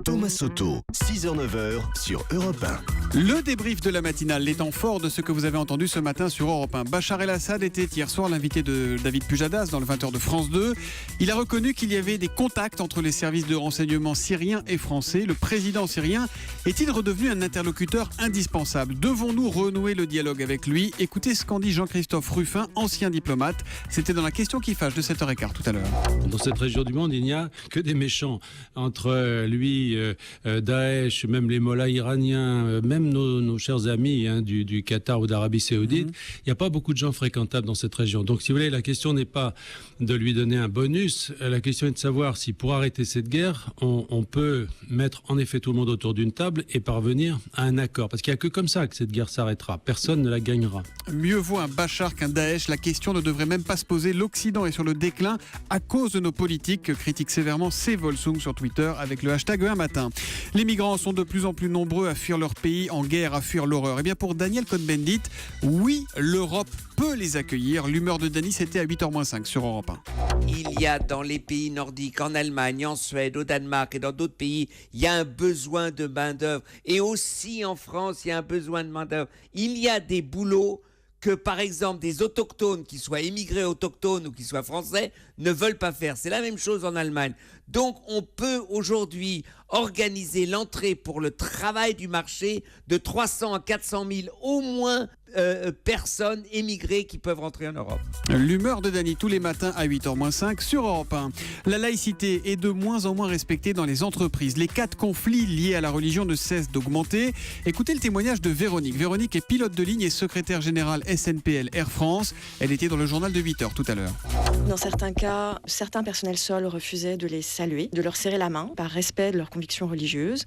Thomas Soto, 6h-9h sur Europe 1. Le débrief de la matinale, les temps forts de ce que vous avez entendu ce matin sur Europe 1. Bachar el-Assad était hier soir l'invité de David Pujadas dans le 20h de France 2. Il a reconnu qu'il y avait des contacts entre les services de renseignement syriens et français. Le président syrien est-il redevenu un interlocuteur indispensable ? Devons-nous renouer le dialogue avec lui ? Écoutez ce qu'en dit Jean-Christophe Ruffin, ancien diplomate. C'était dans la question qui fâche de 7h15 tout à l'heure. Dans cette région du monde, il n'y a que des méchants. Entre lui, Daesh, même les mollahs iraniens, même nos chers amis du Qatar ou d'Arabie Saoudite, il n'y a pas beaucoup de gens fréquentables dans cette région. Donc, si vous voulez, la question n'est pas de lui donner un bonus. La question est de savoir si, pour arrêter cette guerre, on peut mettre en effet tout le monde autour d'une table et parvenir à un accord. Parce qu'il n'y a que comme ça que cette guerre s'arrêtera. Personne ne la gagnera. Mieux vaut un Bachar qu'un Daesh. La question ne devrait même pas se poser. L'Occident est sur le déclin à cause de nos politiques, critique sévèrement Sevolsung sur Twitter avec le hashtag un matin. Les migrants sont de plus en plus nombreux à fuir leur pays, en guerre, à fuir l'horreur. Et bien pour Daniel Cohn-Bendit, oui, l'Europe peut les accueillir. L'humeur de Dany, c'était à 8h-5 sur Europe 1. Il y a dans les pays nordiques, en Allemagne, en Suède, au Danemark et dans d'autres pays, il y a un besoin de main-d'œuvre. Et aussi en France, il y a un besoin de main-d'œuvre. Il y a des boulots que, par exemple, des autochtones, qui soient immigrés autochtones ou qui soient français, ne veulent pas faire. C'est la même chose en Allemagne. Donc, on peut aujourd'hui organiser l'entrée pour le travail du marché de 300 à 400 000 au moins personnes émigrées qui peuvent rentrer en Europe. L'humeur de Dany tous les matins à 8h-5 sur Europe 1. La laïcité est de moins en moins respectée dans les entreprises. Les cas de conflits liés à la religion ne cessent d'augmenter. Écoutez le témoignage de Véronique. Véronique est pilote de ligne et secrétaire générale SNPL Air France. Elle était dans le journal de 8h tout à l'heure. Dans certains cas, certains personnels sols refusaient de les saluer, de leur serrer la main par respect de leurs convictions religieuses.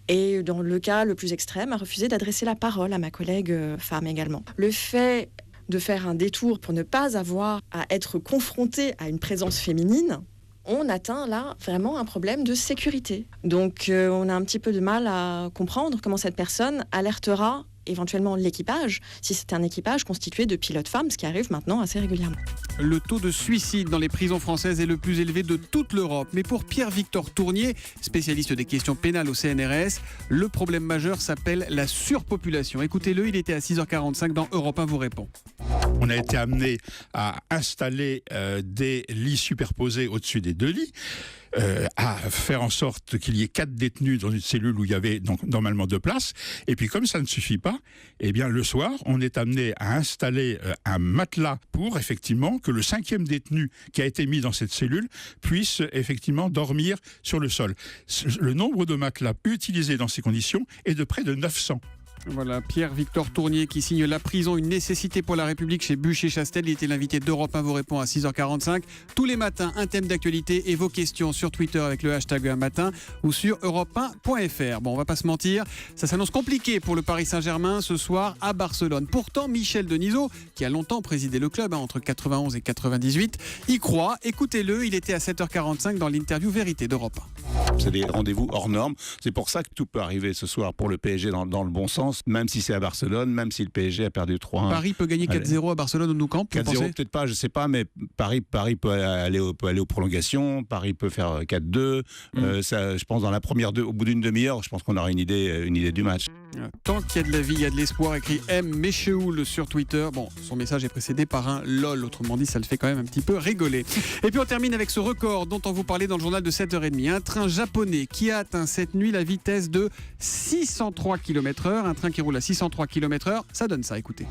Et dans le cas le plus extrême, a refusé d'adresser la parole à ma collègue femme également. Le fait de faire un détour pour ne pas avoir à être confronté à une présence féminine, on atteint là vraiment un problème de sécurité. Donc on a un petit peu de mal à comprendre comment cette personne alertera éventuellement l'équipage, si c'est un équipage constitué de pilotes femmes, ce qui arrive maintenant assez régulièrement. Le taux de suicide dans les prisons françaises est le plus élevé de toute l'Europe. Mais pour Pierre-Victor Tournier, spécialiste des questions pénales au CNRS, le problème majeur s'appelle la surpopulation. Écoutez-le, il était à 6h45 dans Europe 1 vous répond. On a été amené à installer des lits superposés au-dessus des deux lits, à faire en sorte qu'il y ait 4 détenus dans une cellule où il y avait donc normalement 2 places. Et puis comme ça ne suffit pas, eh bien le soir, on est amené à installer un matelas pour effectivement que le 5e détenu qui a été mis dans cette cellule puisse effectivement dormir sur le sol. Le nombre de matelas utilisés dans ces conditions est de près de 900. Voilà, Pierre-Victor Tournier qui signe La prison, une nécessité pour la République chez Bûcher-Chastel. Il était l'invité d'Europe 1 vous répond à 6h45. Tous les matins, un thème d'actualité et vos questions sur Twitter avec le hashtag un matin ou sur europe1.fr. Bon, on va pas se mentir, ça s'annonce compliqué pour le Paris Saint-Germain ce soir à Barcelone. Pourtant, Michel Denisot, qui a longtemps présidé le club entre 91 et 98, y croit. Écoutez-le, il était à 7h45 dans l'interview Vérité d'Europe 1. C'est des rendez-vous hors normes. C'est pour ça que tout peut arriver ce soir pour le PSG dans le bon sens, même si c'est à Barcelone, même si le PSG a perdu 3-1. Paris peut gagner 4-0 à Barcelone au Nou Camp, 4-0 peut-être pas, je sais pas, mais Paris peut aller aux prolongations, Paris peut faire 4-2. Ça, je pense dans la première au bout d'une demi-heure, je pense qu'on aura une idée du match. Tant qu'il y a de la vie, il y a de l'espoir, écrit M. Mécheoul sur Twitter. Bon, son message est précédé par un LOL, autrement dit, ça le fait quand même un petit peu rigoler. Et puis on termine avec ce record dont on vous parlait dans le journal de 7h30. Un train japonais qui a atteint cette nuit la vitesse de 603 km/h. Un train qui roule à 603 km/h, ça donne ça, écoutez.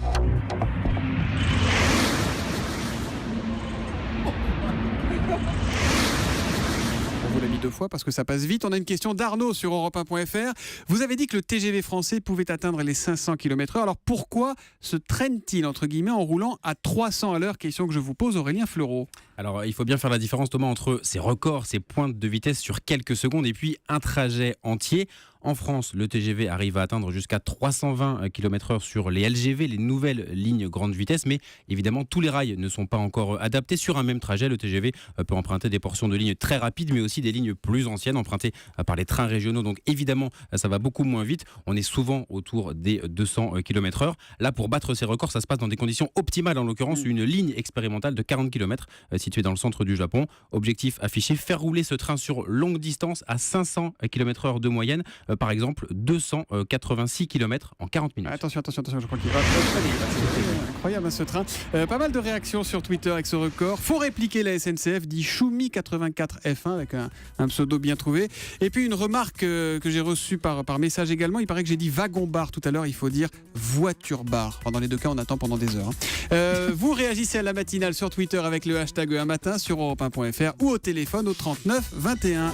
On vous l'a mis 2 fois parce que ça passe vite. On a une question d'Arnaud sur europe1.fr. Vous avez dit que le TGV français pouvait atteindre les 500 km/h. Alors pourquoi se traîne-t-il entre guillemets en roulant à 300 à l'heure? Question que je vous pose, Aurélien Fleureau. Alors il faut bien faire la différence, Thomas, entre ces records, ces pointes de vitesse sur quelques secondes et puis un trajet entier. En France, le TGV arrive à atteindre jusqu'à 320 km/h sur les LGV, les nouvelles lignes grande vitesse, mais évidemment tous les rails ne sont pas encore adaptés. Sur un même trajet, le TGV peut emprunter des portions de lignes très rapides, mais aussi des lignes plus anciennes empruntées par les trains régionaux. Donc évidemment, ça va beaucoup moins vite. On est souvent autour des 200 km/h. Là, pour battre ces records, ça se passe dans des conditions optimales, en l'occurrence une ligne expérimentale de 40 km situé dans le centre du Japon. Objectif affiché, faire rouler ce train sur longue distance à 500 km/h de moyenne. Par exemple, 286 km en 40 minutes. Attention, je crois qu'il va. C'est incroyable ce train. Pas mal de réactions sur Twitter avec ce record. Faut répliquer la SNCF, dit Choumi84F1 avec un pseudo bien trouvé. Et puis une remarque que j'ai reçue par message également. Il paraît que j'ai dit wagon-bar tout à l'heure. Il faut dire voiture-bar. Dans les deux cas, on attend pendant des heures. Vous réagissez à la matinale sur Twitter avec le hashtag un matin sur europe1.fr ou au téléphone au 39 21.